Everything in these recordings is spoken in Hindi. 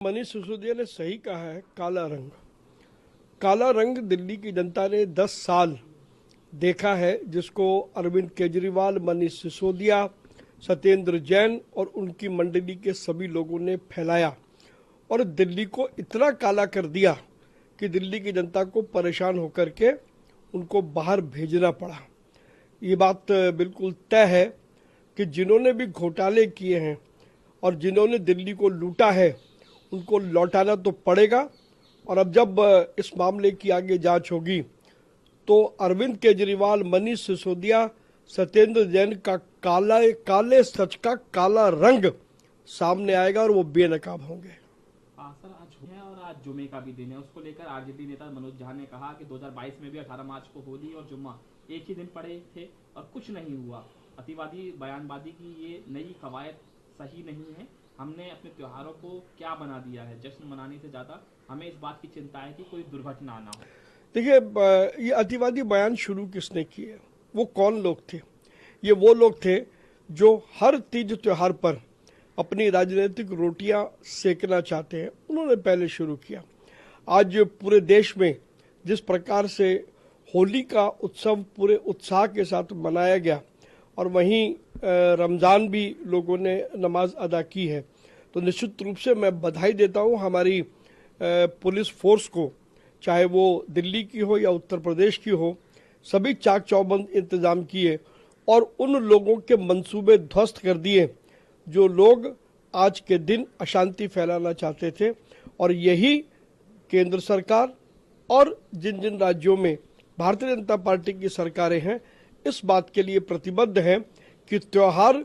मनीष सिसोदिया ने सही कहा है। काला रंग दिल्ली की जनता ने 10 साल देखा है, जिसको अरविंद केजरीवाल, मनीष सिसोदिया, सत्येंद्र जैन और उनकी मंडली के सभी लोगों ने फैलाया और दिल्ली को इतना काला कर दिया कि दिल्ली की जनता को परेशान होकर के उनको बाहर भेजना पड़ा। ये बात बिल्कुल तय है कि जिन्होंने भी घोटाले किए हैं और जिन्होंने दिल्ली को लूटा है उनको लौटाना तो पड़ेगा। और अब जब इस मामले की आगे जांच होगी तो अरविंद केजरीवाल, मनीष सिसोदिया, सत्येंद्र जैन का काले सच का काला रंग सामने आएगा और वो बेनकाब होंगे। सर, आज है और आज जुमे का भी दिन है। उसको लेकर आरजेडी नेता मनोज झा ने कहा कि 2022 में भी 18 मार्च को होली और जुम्मा एक ही दिन पड़े थे और कुछ नहीं हुआ। अतिवादी बयानबाजी की ये नई कवायद सही नहीं है। हमने अपने त्योहारों को क्या बना दिया है, जश्न मनाने से ज्यादा हमें इस बात की चिंता है कि कोई दुर्घटना ना हो। देखिए, ये अतिवादी बयान शुरू किसने किए, वो कौन लोग थे? ये वो लोग थे जो हर तीज त्योहार पर अपनी राजनीतिक रोटियां सेकना चाहते हैं। उन्होंने पहले शुरू किया। आज पूरे देश में जिस प्रकार से होली का उत्सव पूरे उत्साह के साथ मनाया गया और वहीं रमज़ान भी लोगों ने नमाज अदा की है, तो निश्चित रूप से मैं बधाई देता हूं हमारी पुलिस फोर्स को, चाहे वो दिल्ली की हो या उत्तर प्रदेश की हो। सभी चाक चौबंद इंतजाम किए और उन लोगों के मंसूबे ध्वस्त कर दिए जो लोग आज के दिन अशांति फैलाना चाहते थे। और यही केंद्र सरकार और जिन जिन राज्यों में भारतीय जनता पार्टी की सरकारें हैं, इस बात के लिए प्रतिबद्ध हैं कि त्योहार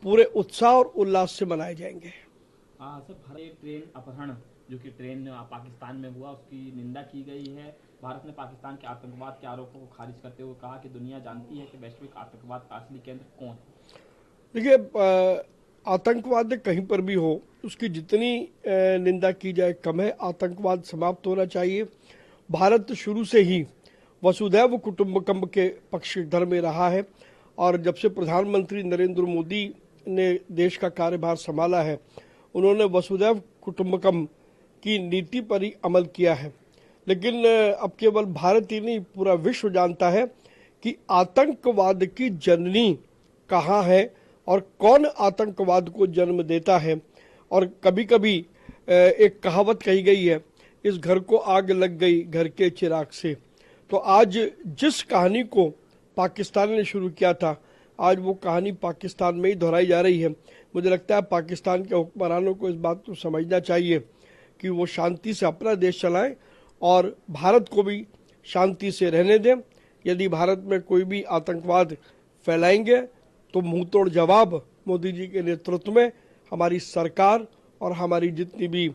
पूरे उत्साह और उल्लास से मनाए जाएंगे। सर, भारत ट्रेन अपहरण जो कि ट्रेन पाकिस्तान में हुआ, उसकी निंदा की गई है। भारत ने पाकिस्तान के आतंकवाद के आरोपों को खारिज करते हुए कहा कि दुनिया जानती है कि वैश्विक आतंकवाद का असली केंद्र कौन है। देखिए, आतंकवाद कहीं पर भी हो, उसकी जितनी निंदा की जाए कम है। आतंकवाद समाप्त होना चाहिए। भारत शुरू से ही वसुधैव कुटुंबकम के पक्षधर में रहा है और जब से प्रधानमंत्री नरेंद्र मोदी ने देश का कार्यभार संभाला है, उन्होंने वसुधैव कुटुंबकम की नीति पर ही अमल किया है। लेकिन अब केवल भारत ही नहीं, पूरा विश्व जानता है कि आतंकवाद की जननी कहाँ है और कौन आतंकवाद को जन्म देता है। और कभी कभी एक कहावत कही गई है, इस घर को आग लग गई घर के चिराग से। तो आज जिस कहानी को पाकिस्तान ने शुरू किया था, आज वो कहानी पाकिस्तान में ही दोहराई जा रही है। मुझे लगता है पाकिस्तान के हुक्मरानों को इस बात को समझना चाहिए कि वो शांति से अपना देश चलाएं और भारत को भी शांति से रहने दें। यदि भारत में कोई भी आतंकवाद फैलाएंगे तो मुंहतोड़ जवाब मोदी जी के नेतृत्व में हमारी सरकार और हमारी जितनी भी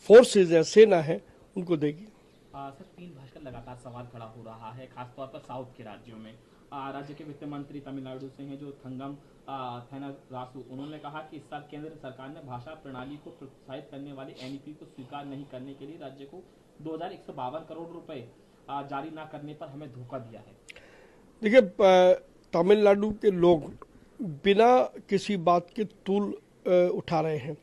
फोर्सेज हैं, सेना है, उनको देगी। सर, 3 भाषा का लगातार सवाल खड़ा हो रहा है, खासतौर पर साउथ के राज्यों में। राज्य के वित्त मंत्री तमिलनाडु से हैं जो थंगम थेनारासु, उन्होंने कहा कि इस साल केंद्र सरकार ने भाषा प्रणाली को प्रोत्साहित करने वाले एनईपी को स्वीकार नहीं करने के लिए राज्य को 2152 करोड़ रुपए जारी न करने पर हमें धोखा दिया है। देखिए, तमिलनाडु के लोग बिना किसी बात के तूल उठा रहे हैं।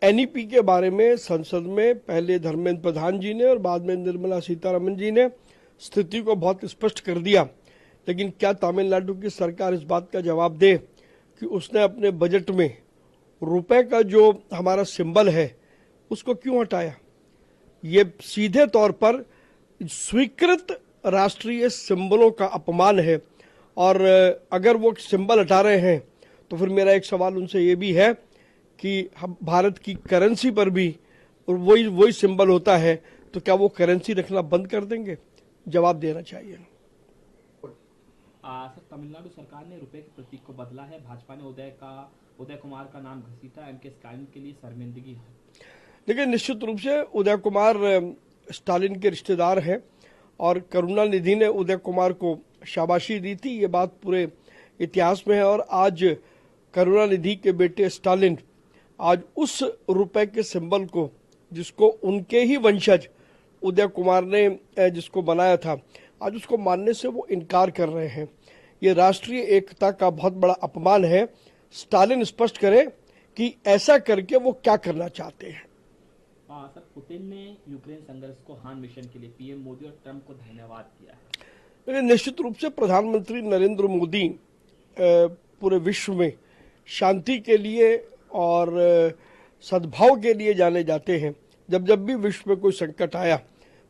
एनईपी के बारे में संसद में पहले धर्मेंद्र प्रधान जी ने और बाद में निर्मला सीतारमण जी ने स्थिति को बहुत स्पष्ट कर दिया। लेकिन क्या तमिलनाडु की सरकार इस बात का जवाब दे कि उसने अपने बजट में रुपए का जो हमारा सिंबल है उसको क्यों हटाया? ये सीधे तौर पर स्वीकृत राष्ट्रीय सिंबलों का अपमान है। और अगर वो सिंबल हटा रहे हैं तो फिर मेरा एक सवाल उनसे ये भी है कि हम भारत की करेंसी पर भी वही सिंबल होता है, तो क्या वो करेंसी रखना बंद कर देंगे? जवाब देना चाहिए। सर, तमिलनाडु सरकार ने रुपए के प्रतीक को बदला है। भाजपा ने उदय कुमार का नाम घसीटा, एमके स्टालिन के लिए शर्मिंदगी है। देखिए, निश्चित रूप से उदय कुमार स्टालिन के रिश्तेदार हैं और करुणानिधि ने उदय कुमार को शाबाशी दी थी। ये बात पूरे इतिहास में है। और आज करुणानिधि के बेटे स्टालिन आज उस रुपए के सिंबल को, जिसको उनके ही वंशज उदय कुमार ने जिसको बनाया था, आज उसको मानने से वो इनकार कर रहे हैं। ये राष्ट्रीय एकता का बहुत बड़ा अपमान है। स्टालिन स्पष्ट करे कि ऐसा करके वो क्या करना चाहते हैं। सर पुतिन ने यूक्रेन संघर्ष को हान मिशन के लिए पीएम मोदी और ट्रंप को धन्यवाद किया है। लेकिन निश्चित रूप से प्रधानमंत्री नरेंद्र मोदी पूरे विश्व में शांति के लिए और सद्भाव के लिए जाने जाते हैं। जब जब भी विश्व में कोई संकट आया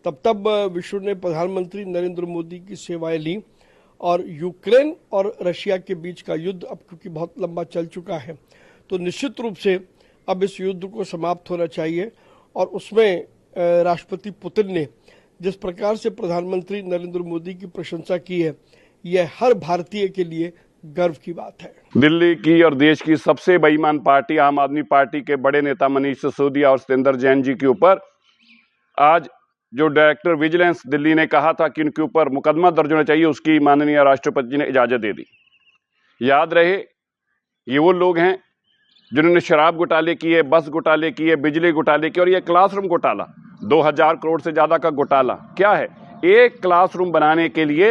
तब तब विश्व ने प्रधानमंत्री नरेंद्र मोदी की सेवाएं ली। और यूक्रेन और रशिया के बीच का युद्ध अब क्योंकि बहुत लंबा चल चुका है तो निश्चित रूप से अब इस युद्ध को समाप्त होना चाहिए। और उसमें राष्ट्रपति पुतिन ने जिस प्रकार से प्रधानमंत्री नरेंद्र मोदी की प्रशंसा की है, यह हर भारतीय के लिए गर्व की बात है। दिल्ली की और देश की सबसे बेईमान पार्टी आम आदमी पार्टी के बड़े नेता मनीष सिसोदिया और सत्येंद्र जैन जी के ऊपर आज जो डायरेक्टर विजिलेंस दिल्ली ने कहा था कि इनके ऊपर मुकदमा दर्ज होना चाहिए, उसकी माननीय राष्ट्रपति जी ने इजाजत दे दी। याद रहे, ये वो लोग हैं जिन्होंने शराब घोटाले किए, बस घोटाले किए, बिजली घोटाले किए और ये क्लासरूम घोटाला 2000 करोड़ से ज्यादा का घोटाला क्या है। एक क्लासरूम बनाने के लिए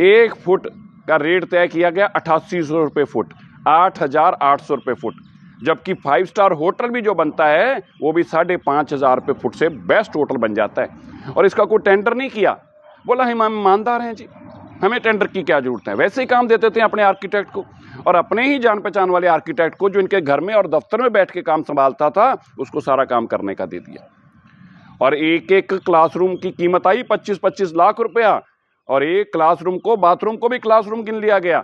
1 फुट का रेट तय किया गया 8800 रुपये फुट, 8800 रुपये फुट, जबकि 5 स्टार होटल भी जो बनता है वो भी 5500 रुपये फुट से बेस्ट होटल बन जाता है। और इसका कोई टेंडर नहीं किया, बोला हम ईमानदार हैं जी, हमें टेंडर की क्या जरूरत है। वैसे ही काम देते थे अपने आर्किटेक्ट को, और अपने ही जान पहचान वाले आर्किटेक्ट को जो इनके घर में और दफ्तर में बैठ के काम संभालता था, उसको सारा काम करने का दे दिया। और एक एक क्लासरूम की कीमत आई 25-25 लाख रुपया, और एक क्लासरूम को, बाथरूम को भी क्लासरूम गिन लिया गया।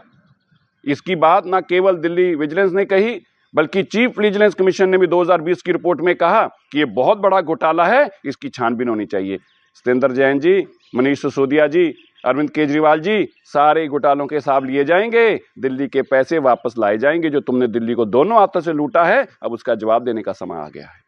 इसकी बात ना केवल दिल्ली विजिलेंस ने कही, बल्कि चीफ विजिलेंस कमीशन ने भी 2020 की रिपोर्ट में कहा कि ये बहुत बड़ा घोटाला है, इसकी छानबीन होनी चाहिए। सत्येंद्र जैन जी, मनीष सिसोदिया जी, अरविंद केजरीवाल जी, सारे घोटालों के हिसाब लिए जाएंगे, दिल्ली के पैसे वापस लाए जाएंगे। जो तुमने दिल्ली को दोनों हाथों से लूटा है, अब उसका जवाब देने का समय आ गया है।